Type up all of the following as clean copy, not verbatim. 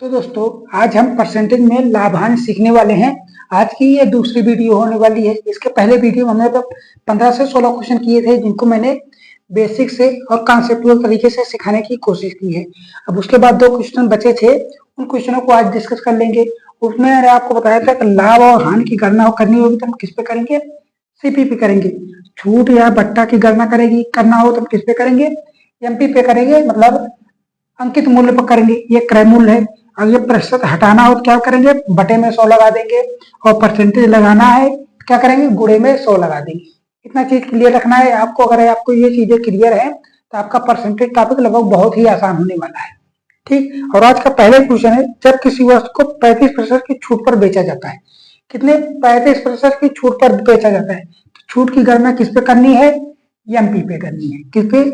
तो दोस्तों आज हम परसेंटेज में लाभांश सीखने वाले हैं। आज की ये दूसरी वीडियो होने वाली है। इसके पहले वीडियो में हमने 15 से 16 क्वेश्चन किए थे जिनको मैंने बेसिक से और कॉन्सेप्चुअल तरीके से सिखाने की कोशिश की है। अब उसके बाद 2 क्वेश्चन बचे थे, उन क्वेश्चनों को आज डिस्कस कर लेंगे। उसमें मैंने आपको बताया था कि लाभ और हानि की गणना करनी होगी तो हम किस पे करेंगे, सीपी पे करेंगे। छूट या बट्टा की गणना करना हो तो हम किस पे करेंगे, एमपी पे करेंगे, मतलब अंकित मूल्य पर करेंगे। ये क्रय मूल्य है। अगर ये प्रतिशत हटाना हो तो क्या करेंगे, बटे में 100 लगा देंगे, और परसेंटेज लगाना है क्या करेंगे, गुणे में 100 लगा देंगे। इतना चीज क्लियर रखना है आपको। अगर आपको ये चीजें क्लियर है तो आपका परसेंटेज टॉपिक लगभग बहुत ही आसान होने वाला है। ठीक। और आज का पहला क्वेश्चन है, जब किसी वस्तु को 35% की छूट पर बेचा जाता है, कितने 35% की छूट पर बेचा जाता है, तो छूट की गणना किस पे करनी है, एमपी पे करनी है। किस पे,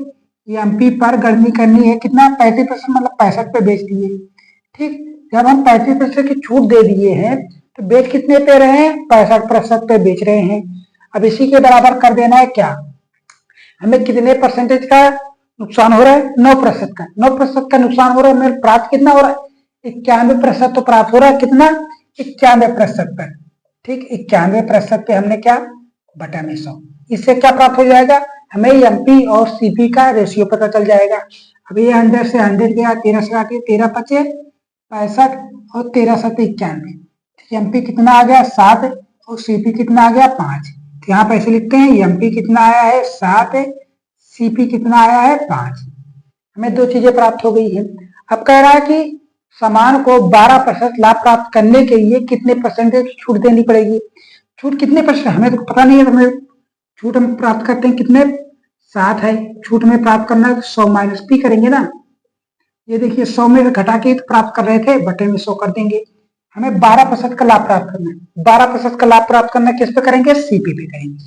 एमपी पर गणना करनी है। कितना, 35%, मतलब 65 पे बेच दिए। ठीक। जब हम 35% की छूट दे दिए हैं तो बेच कितने पे रहे हैं, 65% पे बेच रहे हैं। अब इसी के बराबर कर देना है क्या, हमें कितने परसेंटेज का नुकसान हो रहा है, 9% का। 9% का नुकसान हो रहा है, हमें प्राप्त कितना हो रहा है, 91% तो प्राप्त हो रहा है। कितना, 91% पर। ठीक, 91% पे हमने क्या, बटा में 100। इससे क्या प्राप्त हो जाएगा, हमें एमपी और सीपी का रेशियो पता चल जाएगा। अभी ये 100 से 100 गया, 13 से आके 13 बचे 65 और 13 7 91। एमपी कितना आ गया 7 और सीपी कितना आ गया 5। तो यहाँ पे ऐसे लिखते हैं, एमपी कितना आया है 7, सीपी कितना आया है 5। हमें 2 चीजें प्राप्त हो गई है। अब कह रहा है कि सामान को 12% लाभ प्राप्त करने के लिए कितने परसेंटेज छूट देनी पड़ेगी। छूट कितने परसेंट हमें तो पता नहीं है। हमें छूट हम प्राप्त करते हैं कितने, 7 है। छूट में प्राप्त करना है तो 100 माइनस पी करेंगे ना। ये देखिए 100 में घटा के प्राप्त कर रहे थे, बटे में 100 कर देंगे। हमें 12% का लाभ प्राप्त करना है। 12% का लाभ प्राप्त करना किस पे करेंगे, सीपी पे करेंगे।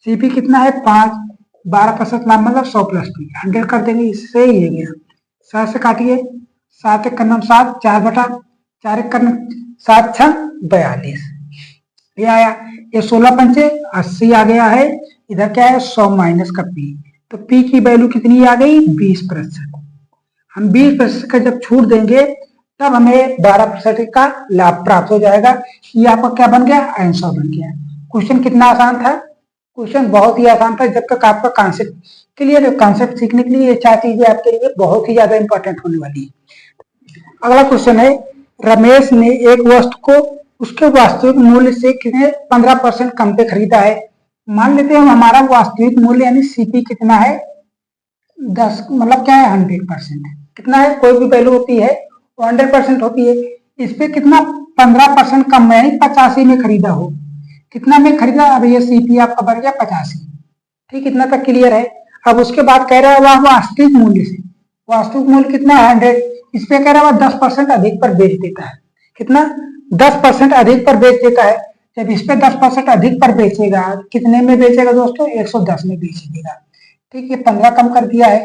सीपी कितना है 5, 12% लाभ मतलब 100 प्लस पी 100 कर देंगे। इससे ये गया 7 से काटिए, 7 एक करना 7, 4 बटा 4 एक करना 7 6 42। ये आया, ये 16 पंचे 80 आ गया है। इधर क्या है 100 माइनस का पी, तो पी की वैल्यू कितनी आ गई 20%। हम 20% का जब छूट देंगे तब हमें 12% का लाभ प्राप्त हो जाएगा। ये आपका क्या बन गया, आंसर बन गया। क्वेश्चन कितना आसान था, क्वेश्चन बहुत ही आसान था। जब तक आपका कॉन्सेप्ट क्लियर है, कॉन्सेप्ट सीखने के लिए ये 4 चीजें आपके लिए बहुत ही ज्यादा इंपॉर्टेंट होने वाली है। अगला क्वेश्चन है, रमेश ने एक वस्तु को उसके वास्तविक मूल्य से कितने 15% कम पे खरीदा है। मान लेते हैं हमारा वास्तविक मूल्य यानी सीपी कितना है 10, मतलब क्या है 100%। कितना है, कोई भी वैल्यू होती है वो 100% होती है। इस पे कितना 15% कम है, 85 में खरीदा हो। कितना में खरीदा, अब ये सीपी आपका बढ़ गया 85। ठीक, इतना तक क्लियर है। अब उसके बाद कह रहा है वह वास्तविक मूल्य से, वास्तविक मूल्य कितना है 100, इस पे कह रहा है 10% अधिक पर बेच देता है। कितना, 10% अधिक पर बेच देता है। जब इस पे 10% अधिक पर बेचेगा, कितने में बेचेगा दोस्तों, 110 में बेचेगा। ठीक, ये 15 कम कर दिया है।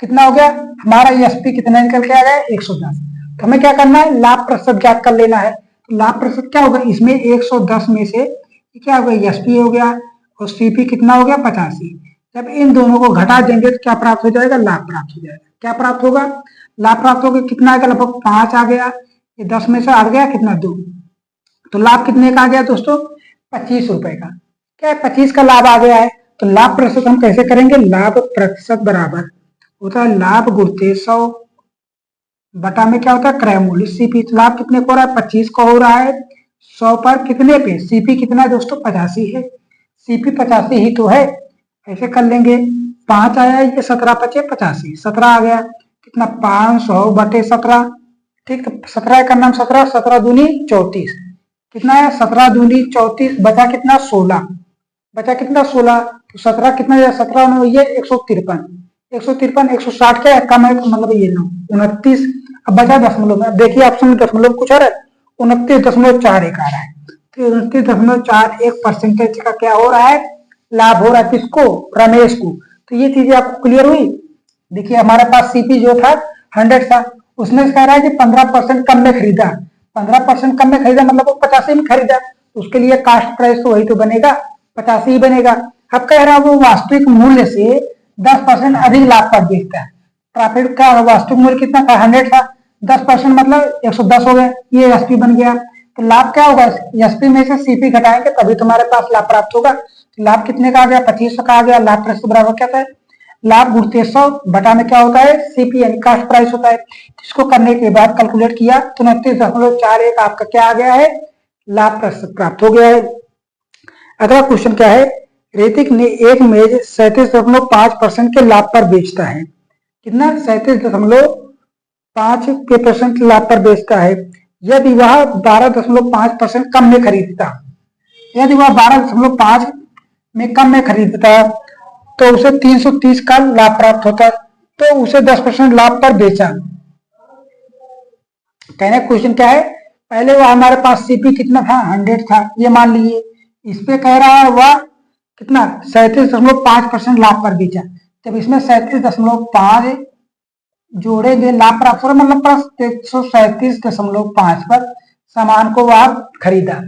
कितना हो गया हमारा एसपी, कितना निकल के आ गया 110। तो हमें क्या करना है, लाभ प्रतिशत ज्ञात कर लेना है। तो लाभ प्रतिशत क्या होगा, इसमें 110 में से क्या होगा, एसपी हो गया और सीपी कितना हो गया 85। जब इन दोनों को घटा देंगे तो क्या प्राप्त हो जाएगा, लाभ प्राप्त हो जाएगा। क्या प्राप्त होगा, लाभ प्राप्त होगा कितना आएगा, लगभग 5 आ गया। ये 10 में से हट गया कितना 2, तो लाभ कितने का आ गया दोस्तों, 25 रुपए का। क्या है, 25 का लाभ आ गया है। तो लाभ प्रतिशत हम कैसे करेंगे, लाभ प्रतिशत बराबर होता है लाभ गुणित 100 बटा में क्या होता है क्रय मूल्य सीपी। तो लाभ कितने को हो रहा है, 25 का हो रहा है 100 पर कितने पे, सीपी कितना है दोस्तों 85 है। सीपी 85 ही तो है। ऐसे कर लेंगे, 5 आया, ये 17 पचे 85, 17 आ गया। कितना 500 बटे 17। ठीक, तो 17 का नाम 17, 17 दूनी 34। कितना है 17 दूनी 34, बचा कितना 16, बचा कितना 16। तो 17 कितना है, 17 ये 153, 153 160 क्या है कम है, मतलब ये 29। अब बचा दशमलव में, देखिए ऑप्शन में दशमलव कुछ और है, 29.41 आ रहा है। तो 29.41% का क्या हो रहा है, लाभ हो रहा है। किसको, रमेश को। तो ये चीजें आपको क्लियर हुई। देखिए हमारे पास सीपी जो था 100 था, उसने कह रहा है कि 15% कम में खरीदा। 15% कम में खरीदा मतलब वो 85 में खरीदा, तो उसके लिए कास्ट प्राइस तो वही तो बनेगा, 85 ही बनेगा। अब कह रहा है वो वास्तविक मूल्य से 10% अधिक लाभ पर बेचता है। प्रॉफिट का वास्तविक मूल्य कितना था 100 था, 10% मतलब 110 हो गया, ये एसपी बन गया। तो लाभ क्या होगा, एसपी में से सीपी घटाएंगे तभी तुम्हारे पास लाभ प्राप्त होगा। तो लाभ कितने का आ गया, 2500 का आ गया। लाभ प्रतिशत बराबर क्या था, लाभ गुण 2300 बटा में क्या होता है, सीपी यानी कास्ट प्राइस होता है। इसको करने के बाद कैलकुलेट किया तो 29.41 आपका क्या आ गया है, लाभ प्रतिशत प्राप्त हो गया है। अगला क्वेश्चन क्या है, ऋतिक ने एक मेज 37.5% के लाभ पर बेचता है। कितना, 37.5% लाभ पर बेचता है। यदि वह 12.5% कम में खरीदता, यदि वह 12.5 में कम में खरीदता तो उसे 330 का लाभ प्राप्त होता, तो उसे 10% लाभ पर बेचा। कहने क्वेश्चन क्या है, पहले वो हमारे पास सीपी कितना था, 100 था, ये मान लीजिए। इस पे कह रहा है वह कितना, 37.5% लाभ पर बेचा। जब इसमें 37.5 जोड़ेंगे लाभ प्राप्त हो रहा, मतलब प्लस 137.5 पर सामान को वह खरीदा।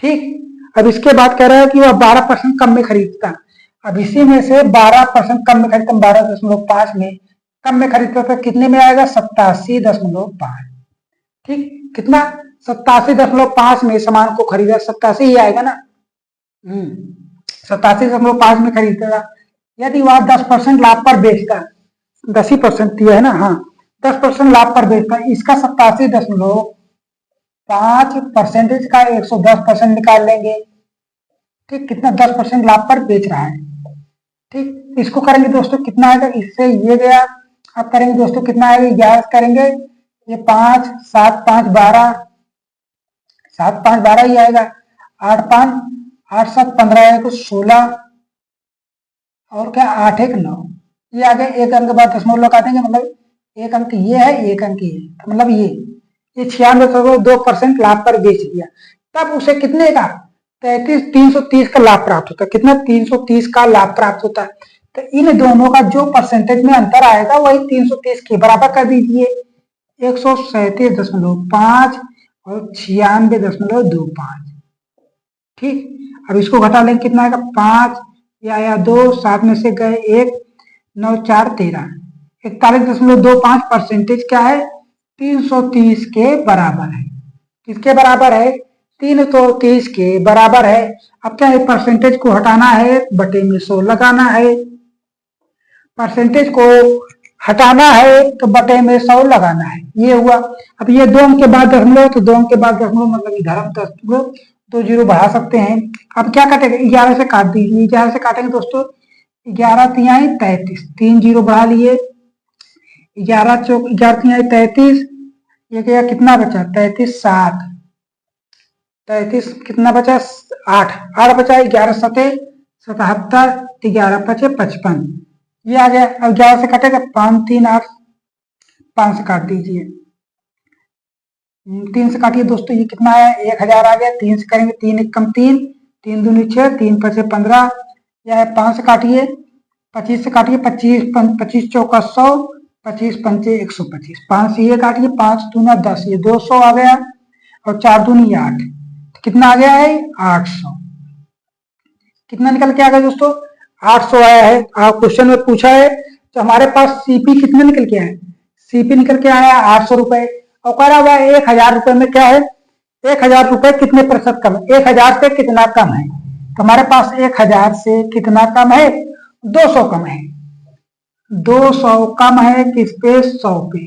ठीक, अब इसके बाद कह रहा है कि वह 12% कम में खरीदता। अब इसी में से 12% कम में खरीदता, 12.5 में कम में खरीदता तो कितने में आएगा, 87.5। ठीक, कितना, 87.5 में सामान को खरीदा, 87 ही आएगा ना। 87.5 में खरीदेगा। यदि वह 10% लाभ पर बेचता, 10% दिया है ना, हाँ 10% लाभ पर बेचता, इसका 87.5% का 110% निकाल लेंगे। ठीक, कितना, 10% लाभ पर बेच रहा है। ठीक, इसको करेंगे दोस्तों कितना आएगा, इससे ये गया। अब करेंगे दोस्तों कितना आएगा, 11 करेंगे, ये 5 7 5 12, 7 5 12 ही आएगा। 8 5 8 7 15 आएगा, 16 और क्या, 8 1 9, ये आ गए। एक अंक बाद दशमलव काटेंगे, मतलब एक अंक ये है, एक अंक ये, तो मतलब ये 96.2% लाभ पर बेच दिया। तब उसे कितने का, 330 का लाभ प्राप्त होता है। कितना, 330 का लाभ प्राप्त होता है। तो इन दोनों का जो परसेंटेज में अंतर आएगा वही 330 के बराबर कर दीजिए। 137.5 और 96.25। ठीक, अब इसको घटा लेंगे, कितना आएगा, 5, ये आया 2, 7 में से गए 1, 9 4 13, 41.25% क्या है, 330 के बराबर है। किसके बराबर है, 330 के बराबर है। अब क्या है, परसेंटेज को हटाना है, बटे में 100 लगाना है। परसेंटेज को हटाना है तो बटे में 100 लगाना है, ये हुआ। अब ये 2 अंक के बाद दशमलव, तो 2 अंक के बाद दशमलव मतलब इधर हम 2 जीरो बढ़ा सकते हैं। अब क्या काटेंगे, 11 से काट दीजिए। 11 से काटेंगे दोस्तों, 11 तिहाई 33, 3 जीरो बढ़ा लिए। 11 चौक 11 तिहाई 33, ये गया, कितना बचा, 33 7, 33 कितना बचा, 8 बचा। 11 सते 77, 11 पचे 55, ये आ गया। अब 11 से कटेगा, 5 3 8, 5 से काट दीजिए। 3 से काटिए दोस्तों, ये कितना है, 1000 आ गया। 3 से करेंगे, 3 1 कम 3, 3 दूनी 6, 3 5 15, यह है। 5 से काटिए, 25 से काटिए, 25 चौका 100, 25 पंचे 125। 5 से ये काटिए, 5 दूना 10, ये 200 आ गया। और 4 दूनी 8, तो कितना आ गया है, 800। कितना निकल के आ गया दोस्तों, 800 आया है। आप क्वेश्चन में पूछा है तो हमारे पास सीपी कितना निकल के आया, सीपी निकल के आया 800 रुपए। और कह रहा हुआ 1000 रुपए में क्या है, 1000 रुपए कितने प्रतिशत कम है, 1000 से कितना कम है। तो हमारे पास 1000 से कितना कम है, 200 कम है। 200 कम है किस पे, 100 पे।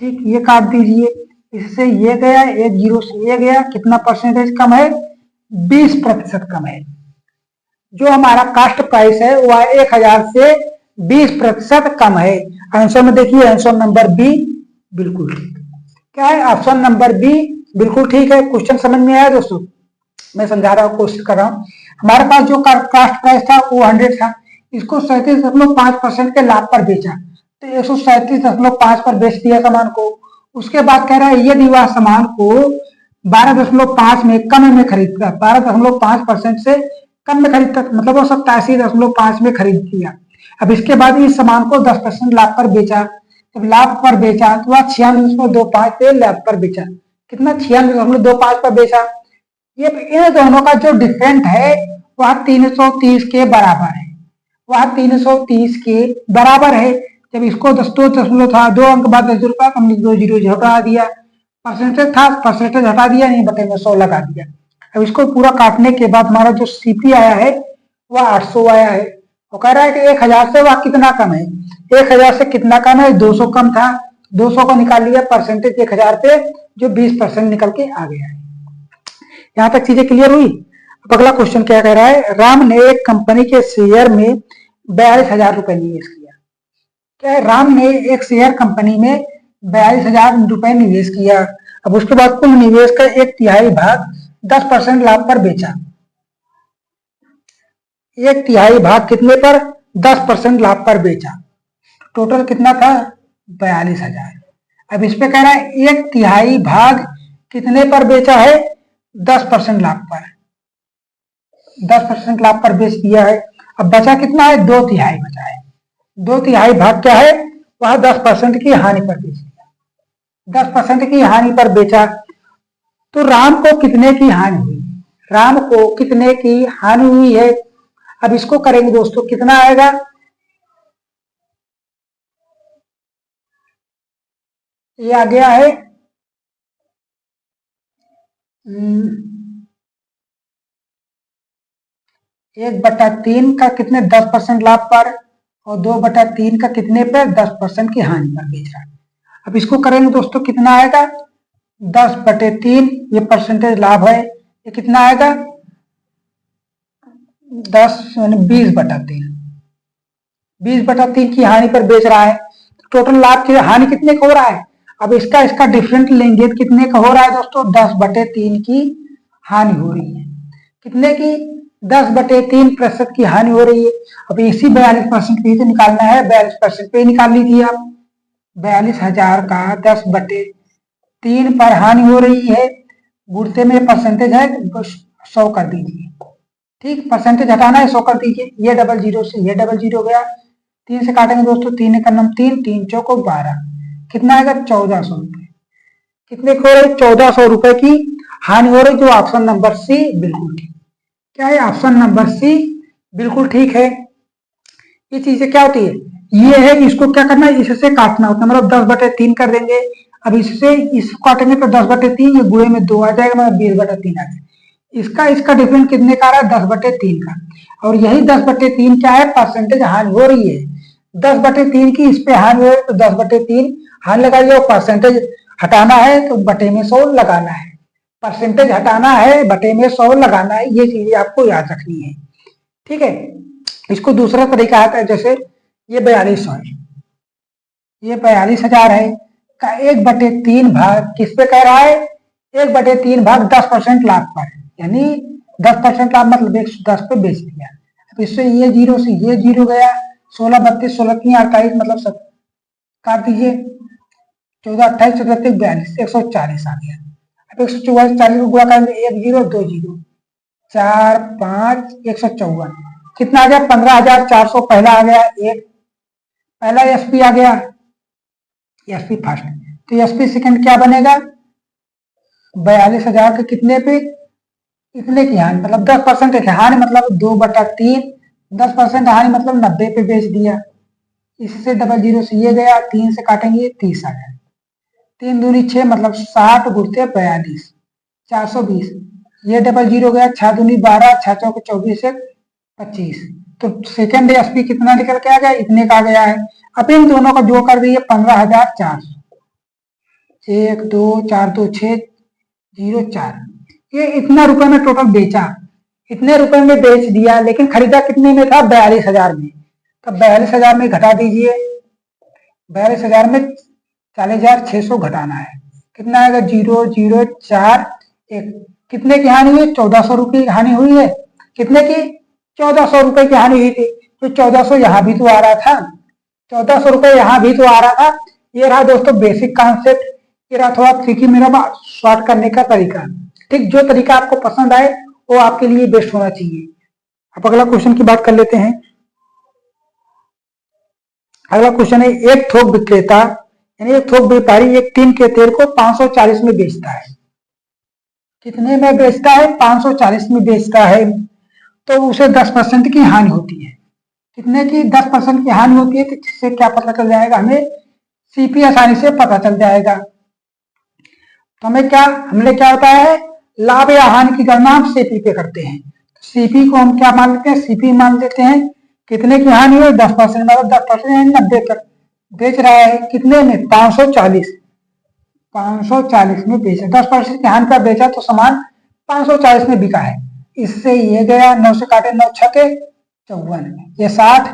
ठीक, ये काट दीजिए, इससे ये गया, एक जीरो से ये गया। कितना परसेंटेज कम है, 20% कम है। जो हमारा कास्ट प्राइस है वह 1000 से 20% कम है। आंसर में देखिए, आंसर नंबर बी बिल्कुल ठीक। क्या है, ऑप्शन नंबर बी बिल्कुल ठीक है। क्वेश्चन समझ में आया दोस्तों, मैं समझा रहा हूँ, कोशिश कर रहा हूँ। हमारे पास जो कास्ट प्राइस था वो 100 था, इसको 37.5% के लाभ पर बेचा, तो 137.5 पर बेच दिया सामान को। उसके बाद कह रहा है यदि वह सामान को 12.5 में कम में खरीदता, 12.5% से कम में खरीदता, मतलब वो 87.5 में खरीद लिया। अब इसके बाद इस सामान को 10% लाभ पर बेचा। जब लाभ पर बेचा तो वह 96.25 पे लाभ पर बेचा। कितना, 96.25 पर बेचा। ये इन दोनों का जो डिफरेंट है वह 330 के बराबर है, वह 330 के बराबर है। जब इसको 10 था 2 अंक बाद 10 रुपया, तो हमने 2 जीरो हटा दिया। परसेंटेज था, परसेंटेज हटा दिया, नहीं बटे में 100 लगा दिया। अब इसको पूरा काटने के बाद हमारा जो सीपी आया है वह 800 आया है। वो कह रहा है कि 1000 से वह कितना कम है। 1000 से कितना कम है, 200 कम था, 200 को निकाल लिया परसेंटेज 1000 पे, जो 20% निकल के आ गया है। यहाँ तक चीजें क्लियर हुई। अब अगला क्वेश्चन क्या कह रहा है, राम ने एक कंपनी के शेयर में 42,000 रुपए निवेश किया। क्या है, राम ने एक शेयर कंपनी में 42,000 रुपए निवेश किया। अब उसके बाद कुल निवेश का 1/3 भाग 10% लाभ पर बेचा। 1/3 भाग कितने पर, 10% लाभ पर बेचा। टोटल कितना था, 42,000। अब इस पे कह रहा है 1/3 भाग कितने पर बेचा है, 10% लाभ पर। 10% लाभ पर बेच दिया है। अब बचा कितना है, 2/3 बचा है। 2/3 भाग क्या है, वह 10% की हानि पर बेच दिया। 10% की हानि पर बेचा, तो राम को कितने की हानि हुई, राम को कितने की हानि हुई है। अब इसको करेंगे दोस्तों, कितना आएगा, ये आ गया है 1/3 का कितने 10% लाभ पर, और 2/3 का कितने पे 10% की हानि पर बेच रहा है। अब इसको करेंगे दोस्तों, कितना आएगा, 10/3, ये परसेंटेज लाभ है, ये कितना आएगा 10 यानी 20/3। 20/3 की हानि पर बेच रहा है, टोटल लाभ की हानि कितने का हो रहा है। अब इसका इसका डिफरेंट लेंगे, कितने का हो रहा है दोस्तों, 10/3 की हानि हो रही है। कितने की, 10/3% की हानि हो रही है। अब इसी 42% पे ही तो निकालना है, 42% पे ही निकाल लीजिए आप। 42,000 का 10/3 पर हानि हो रही है, गुणते में परसेंटेज है 100 कर दीजिए। ठीक, परसेंटेज हटाना है 100 कर दीजिए। ये डबल जीरो से ये डबल जीरो गया, 3 से काटेंगे दोस्तों, 3 का नम 3, 3 चौको 12, कितना आएगा 1400 रुपए। कितने की हो रही, 1400 रुपए की हानि हो रही, जो ऑप्शन नंबर सी बिल्कुल ठीक। क्या है, ऑप्शन नंबर सी बिल्कुल ठीक है। ये चीजें क्या होती है, ये है, इसको क्या करना है, इससे काटना होता है, मतलब 10/3 कर देंगे। अब इससे इसको काटेंगे तो 10/3, ये गुणे में 2 आ जाएगा, मतलब 20/3 आ जाएगा। इसका इसका डिफरेंस कितने का आ रहा है, 10/3 का। और यही 10/3 क्या है, परसेंटेज हानि हो रही है। 10/3 की इस पे हानि हो रही है, तो 10/3 हानि लगाइए, और परसेंटेज हटाना है तो बटे में 100 लगाना है। परसेंटेज हटाना है, बटे में 100 लगाना है, ये चीजें आपको याद रखनी है। ठीक है, इसको दूसरा तरीका आता है, जैसे ये 4200 है, ये 42,000 है का 1/3 भाग किस पे कह रहा है, 1/3 भाग 10% लाभ पर, यानी 10% लाभ मतलब 110 पे बेच दिया। अब इससे ये जीरो से ये जीरो गया, 16 32 16 3 28, मतलब सब काट दीजिए, 14 28 14 42 140 आ गया। अब 144 40 को गुणा करेंगे, 1 जीरो 2 जीरो 4 5 154, कितना आ गया 15,400। पहला आ गया एक, पहला एसपी आ गया, एसपी फर्स्ट, तो एसपी सेकंड क्या बनेगा, 42,000 के कितने पे, इतने की हानि, मतलब 10% की हानि, मतलब 2/3, 10% हानि मतलब 90 पे बेच दिया। इससे डबल जीरो से ये गया, 3 से काटेंगे 30 आ गया, 3 दूनी 6, मतलब 60 गुणते 42, 420। ये डबल जीरो गया, 6 दूनी 12, 6 चौके 24 25, तो सेकंड एसपी कितना निकल के आ गया, इतने का आ गया है। अब इन दोनों का जो कर दिए 15,400, 1 2 4 2 6 0 4, ये इतना रुपए में टोटल बेचा, इतने रुपए में बेच दिया, लेकिन खरीदा कितने में था, 42,000 में। तो 42,000 में घटा दीजिए, 42,000 में 40,600 घटाना है, कितना आएगा 0 0 4 1, कितने की हानि हुई, 1400 रुपये की हानि हुई है। कितने की, 1400 रुपए की हानि हुई थी। तो 1400 यहाँ भी तो आ रहा था, 1400 रुपए यहाँ भी तो आ रहा था। ये रहा दोस्तों बेसिक कॉन्सेप्ट, ये रहा थोड़ा ट्रिकी मेरा शॉर्ट करने का तरीका। ठीक, जो तरीका आपको पसंद आए वो आपके लिए बेस्ट होना चाहिए। अब अगला क्वेश्चन की बात कर लेते हैं। अगला क्वेश्चन है, एक थोक विक्रेता यानी एक थोक व्यापारी एक टीन के तेल को 540 में बेचता है। कितने में बेचता है, 540 में बेचता है, तो उसे 10% की हानि होती है। कितने की 10% की हानि होती है, तो जिससे क्या पता चल जाएगा, हमें सीपी आसानी से पता चल जाएगा। तो हमने क्या होता है, लाभ या हानि की गणना हम सीपी पे करते हैं। सीपी को हम क्या मान लेते हैं, सीपी मान लेते हैं कितने की हानि हुई, 10%, मतलब 10% 90 तक बेच रहा है, कितने में, 540 में बेचा, 10% की हानि पर बेचा तो सामान 540 में बिका है। इससे ये गया 9 से काटे 9 छके 54, ये 60,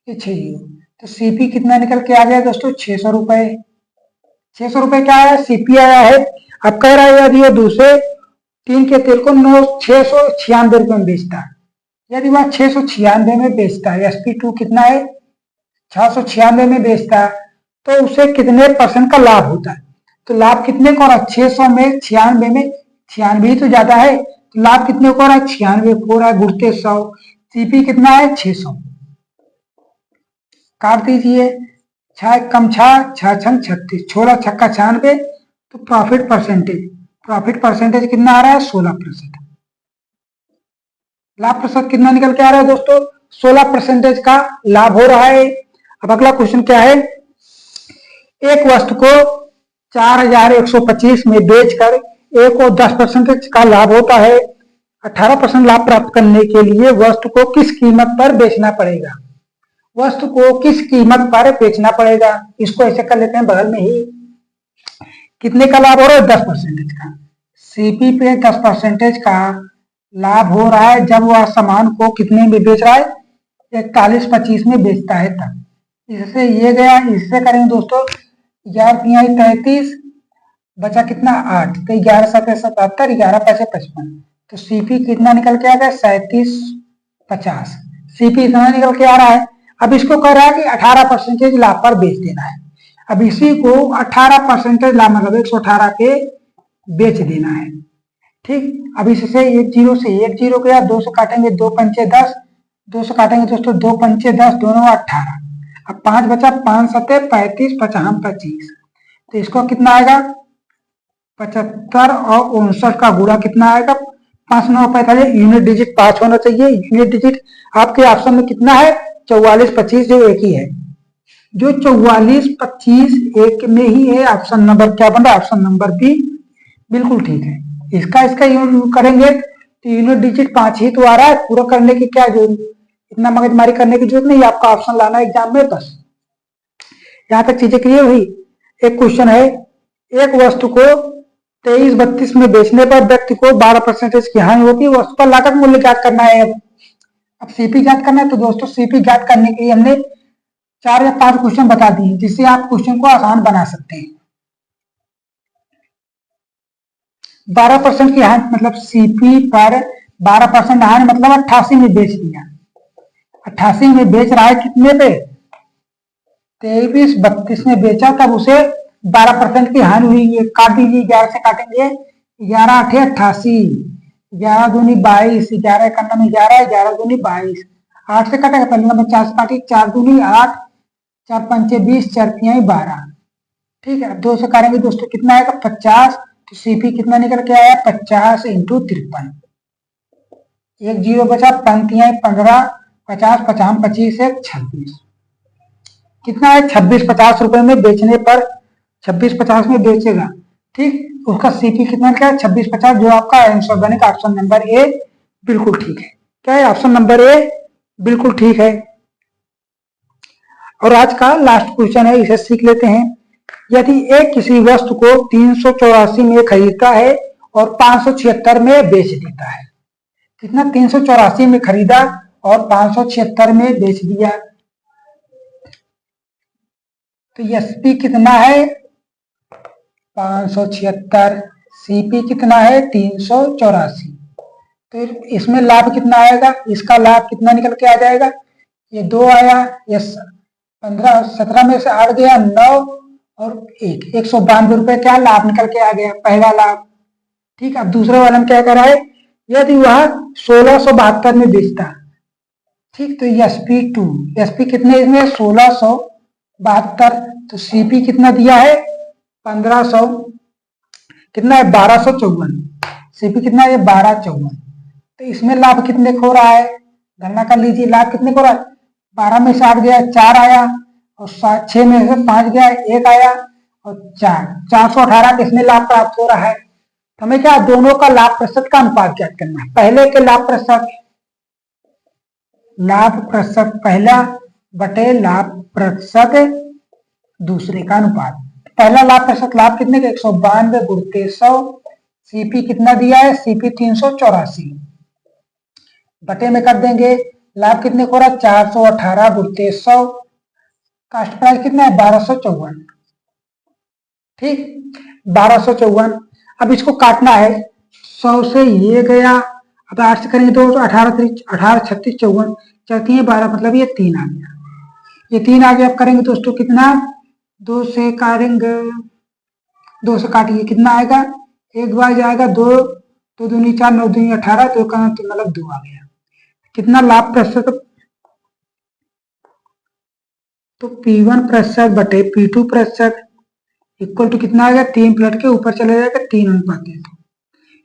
ये 6 तो सीपी कितना निकल के आ गया दोस्तों, 600 रुपए। 600 रुपए क्या है, सीपी आया है। अब कह रहा है यदि वो दूसरे 3 के तेल को 696 रुपए में बेचता है, यदि वह 696 में बेचता है, SP2 कितना है, 696 में बेचता है, तो उसे कितने % का लाभ होता है। तो लाभ कितने को रहा, 600 में 96 में, 96 ही तो ज्यादा है, तो लाभ कितने को रहा है, 96 को रहा है, गुड़ते 100, सीपी कितना है, 600, काट दीजिए, 6 कम 6, 6 छंग 36, 16 छक्का 96, तो प्रॉफिट परसेंटेज कितना आ रहा है, 16%। लाभ प्रतिशत कितना निकल के आ रहा है दोस्तों, 16% का लाभ हो रहा है। अब अगला क्वेश्चन क्या है, एक वस्तु को 4125 में बेचकर एक को 10% का लाभ होता है। 18% लाभ प्राप्त करने के लिए वस्तु को किस कीमत पर बेचना पड़ेगा, वस्तु को किस कीमत पर बेचना पड़ेगा। इसको ऐसे कर लेते हैं, बगल में ही कितने का लाभ हो रहा है, 10% का। सीपी पे 10% का लाभ हो रहा है जब वह सामान को कितने में बेच रहा है, 4125 में बेचता है तब। इससे ये गया, इससे करेंगे दोस्तों, 11 33, बचा कितना 8, तो 11 7 77, 11 पैसे 55, तो सीपी कितना निकल के आ गया, 3750। सीपी इतना निकल के आ रहा है। अब इसको कह रहा है कि 18% लाभ पर बेच देना है। अब इसी को 18% लाभ मतलब 118 के बेच देना है, ठीक। अब इससे 1 0 से 1 0 गया, 2 से काटेंगे 2 पंचे 10, 2 से काटेंगे दोस्तों 2 पंचे 10, दोनों 18। अब 5 बचा, 5 7 35, 55 25, तो इसको कितना आएगा, 75 और 59 का गुणा कितना आएगा, 5 9 45, यूनिट डिजिट 5 होना चाहिए। यूनिट डिजिट आपके ऑप्शन में कितना है, 44 25, जो एक ही है, जो 44 25 एक में ही है। ऑप्शन नंबर क्या बन रहा है, ऑप्शन नंबर बी बिल्कुल ठीक है। इसका यूज करेंगे तो यूनिट डिजिट 5 ही तो आ रहा है, पूरा करने की क्या जरूरत, इतना मगजमारी करने की जरूरत नहीं, आपका ऑप्शन लाना एग्जाम में बस। यहां तक चीजें क्लियर हुई। एक क्वेश्चन है, एक वस्तु को 23-32 में बेचने पर व्यक्ति को 12% की हानि होती है, वस्तु का लागत मूल्य ज्ञात करना है। अब सीपी ज्ञात करना है, तो दोस्तों सीपी ज्ञात करने के लिए हमने 4 या 5 क्वेश्चन बता दिए, जिससे आप क्वेश्चन को आसान बना सकते हैं। 12% की हानि मतलब सीपी पर 12% हानि मतलब 88 में बेच दिया, 88 में बेच रहा है, कितने पे, 23-32 में बेचा, तब उसे 12% की हानि हुई। ये काट दीजिए, 11 से काटेंगे, 11 8 88, 11 दूनी 22, 11 का नंबर 11, 11 दूनी 22, 8 से काटेगा, पहले नंबर 4 से काटी, 4 दूनी 8, 4 पंचे 20, 4 तिहाई 12, ठीक है। अब 2 से काटेंगे दोस्तों, कितना आएगा 50, तो सीपी कितना निकल के आया, 50 इंटू 53, 1 0 बचा, 5 तिहाई 15, 50 55 25 1 26, कितना है 2650 रुपए में बेचने पर 2650 में बेचेगा, ठीक। उसका सीपी कितना क्या है, 2650, जो आपका आंसर बनेगा ऑप्शन नंबर ए बिल्कुल ठीक है। क्या है, ऑप्शन नंबर ए बिल्कुल ठीक है। और आज का लास्ट क्वेश्चन है, इसे सीख लेते हैं। यदि एक किसी वस्तु को 384 में खरीदता है और 576 में बेच देता है, कितना, 384 में खरीदा और 576 में बेच दिया, तो एसपी कितना है 576, सीपी कितना है 384, तो इसमें लाभ कितना आएगा, इसका लाभ कितना निकल के आ जाएगा, ये 2 आया, ये 15 17 में से 8 गया 9 और 192 रुपए क्या लाभ निकल के आ गया, पहला लाभ, ठीक। अब दूसरे वाले में क्या कर रहा है, यदि वह 1672 में बेचता, ठीक, तो SP2, SP कितने इसमें 1672, तो सीपी कितना दिया है 1500, कितना है 1254, सीपी कितना है 1254, तो इसमें लाभ कितने को हो रहा है, गणना कर लीजिए, लाभ कितने को हो रहा है 12 में से 8 गया 4 आया, और 6 में से 5 गया 1 आया, और 418 किसमें लाभ प्राप्त हो रहा है। तो हमें क्या दोनों का लाभ प्रतिशत का अनुपात ज्ञात करना है। पहले के लाभ प्रतिशत पहला बटे लाभ प्रतिशत दूसरे का अनुपात। पहला लाभ प्रतिशत लाभ कितने का 192 गुणित 100, सीपी कितना दिया है सीपी 384 बटे में कर देंगे लाभ कितने को रहा 418 गुणित 100, कास्ट प्राइस कितना है 1254, ठीक 1254। अब इसको काटना है 100 से ये गया, अब 8 से करेंगे तो 18 36 54 चलती है 12 मतलब ये 3 आ गया, ये 3 आ गया। अब करेंगे दोस्तों कितना 2 से काटेंगे, 2 से काटिए कितना आएगा 1 बार जाएगा 2 2 दूनी 4 9 दूनी 18 2 का मतलब 2 आ गया। कितना लाभ प्रतिशत तो P1 प्रतिशत बटे P2 प्रतिशत इक्वल टू कितना आ गया 3 प्लट के ऊपर चले जाएगा 3 अनुपात 2।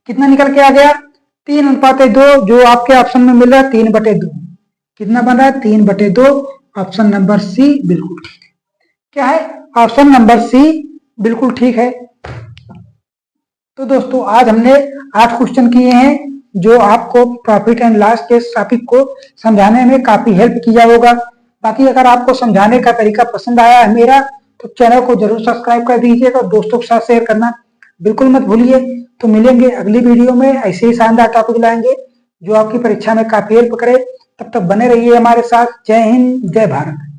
कितना निकल के आ गया 3 अनुपात 2, जो आपके ऑप्शन में मिल रहा है 3/2। कितना बन रहा है 3/2। ऑप्शन नंबर सी बिल्कुल ठीक है। क्या है ऑप्शन नंबर सी बिल्कुल ठीक है। तो दोस्तों आज हमने 8 क्वेश्चन किए हैं जो आपको प्रॉफिट एंड लॉस के टॉपिक को समझाने में काफी हेल्प किया होगा। बाकी अगर आपको समझाने का तरीका पसंद आया है मेरा तो चैनल को जरूर सब्सक्राइब कर दीजिएगा, दोस्तों के साथ शेयर करना बिल्कुल मत भूलिए। तो मिलेंगे अगली वीडियो में, ऐसे ही शानदार टॉपिक लाएंगे जो आपकी परीक्षा में काफी हेल्प करे। तब तक बने रहिए हमारे साथ। जय हिंद जय भारत।